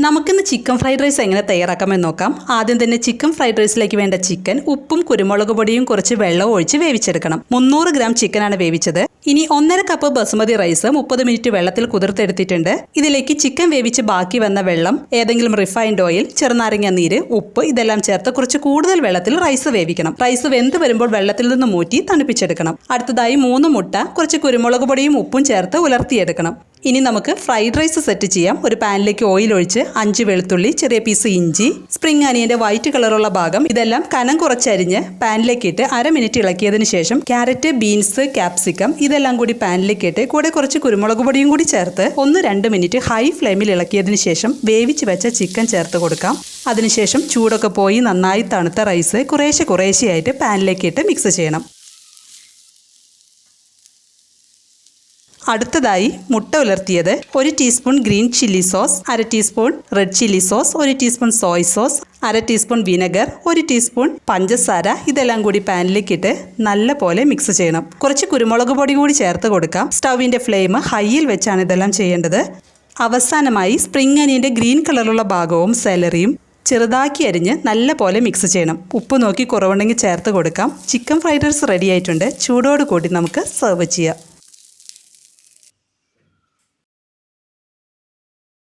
നമുക്കിന്ന് chicken fried rice എങ്ങനെ തയ്യാറാക്കാമെന്ന് നോക്കാം. ആദ്യം തന്നെ ചിക്കൻ ഫ്രൈഡ് റൈസിലേക്ക് വേണ്ട ചിക്കൻ ഉപ്പും കുരുമുളക് പൊടിയും കുറച്ച് വെള്ളവും ഒഴിച്ച് വേവിച്ചെടുക്കണം. 300 ഗ്രാം ചിക്കനാണ് വേവിച്ചത്. ഇനി 1.5 കപ്പ് ബസുമതി റൈസ് 30 മിനിറ്റ് വെള്ളത്തിൽ കുതിർത്തെടുത്തിട്ടുണ്ട്. ഇതിലേക്ക് ചിക്കൻ വേവിച്ച് ബാക്കി വന്ന വെള്ളം, ഏതെങ്കിലും റിഫൈൻഡ് ഓയിൽ, ചെറുനാരങ്ങ നീര്, ഉപ്പ് ഇതെല്ലാം ചേർത്ത് കുറച്ച് കൂടുതൽ വെള്ളത്തിൽ റൈസ് വേവിക്കണം. റൈസ് വെന്ത് വരുമ്പോൾ വെള്ളത്തിൽ നിന്ന് മൂറ്റി തണുപ്പിച്ചെടുക്കണം. അടുത്തതായി 3 മുട്ട, കുറച്ച് കുരുമുളക് പൊടിയും ഉപ്പും ചേർത്ത് ഉലർത്തിയെടുക്കണം. ഇനി നമുക്ക് ഫ്രൈഡ് റൈസ് സെറ്റ് ചെയ്യാം. ഒരു പാനിലേക്ക് ഓയിൽ ഒഴിച്ച് 5 വെളുത്തുള്ളി, ചെറിയ പീസ് ഇഞ്ചി, സ്പ്രിംഗ് അനിയന്റെ വൈറ്റ് കളറുള്ള ഭാഗം ഇതെല്ലാം കനം കുറച്ചരിഞ്ഞ് പാനിലേക്ക് ഇട്ട് 1/2 മിനിറ്റ് ഇളക്കിയതിന് ശേഷം ക്യാരറ്റ്, ബീൻസ്, ക്യാപ്സിക്കം ഇതെല്ലാം കൂടി പാനിലേക്ക് ഇട്ട് കൂടെ കുറച്ച് കുരുമുളക് പൊടിയും കൂടി ചേർത്ത് 1-2 മിനിറ്റ് ഹൈ ഫ്ലെയിമിൽ ഇളക്കിയതിന് ശേഷം വേവിച്ച് വെച്ച ചിക്കൻ ചേർത്ത് കൊടുക്കാം. അതിനുശേഷം ചൂടൊക്കെ പോയി നന്നായി തണുത്ത റൈസ് കുറേശ്ശെയായിട്ട് പാനിലേക്ക് ഇട്ട് മിക്സ് ചെയ്യണം. അടുത്തതായി മുട്ട ഉലർത്തിയത്, 1 teaspoon green chilli sauce, 1/2 teaspoon red chilli sauce, 1 teaspoon Soy sauce, 1/2 teaspoon vinegar, 1 teaspoon പഞ്ചസാര ഇതെല്ലാം കൂടി പാനിലേക്ക് ഇട്ട് നല്ല പോലെ മിക്സ് ചെയ്യണം. കുറച്ച് കുരുമുളക് പൊടി കൂടി ചേർത്ത് കൊടുക്കാം. സ്റ്റൗവിൻ്റെ ഫ്ലെയിം ഹൈയിൽ വെച്ചാണ് ഇതെല്ലാം ചെയ്യേണ്ടത്. അവസാനമായി സ്പ്രിംഗ് അനിയൻ്റെ ഗ്രീൻ കളറുള്ള ഭാഗവും സെലറിയും ചെറുതാക്കി അരിഞ്ഞ് നല്ല പോലെ മിക്സ് ചെയ്യണം. ഉപ്പ് നോക്കി കുറവുണ്ടെങ്കിൽ ചേർത്ത് കൊടുക്കാം. ചിക്കൻ ഫ്രൈഡ് റൈസ് റെഡി ആയിട്ടുണ്ട്. ചൂടോട് കൂടി നമുക്ക് സെർവ് ചെയ്യാം.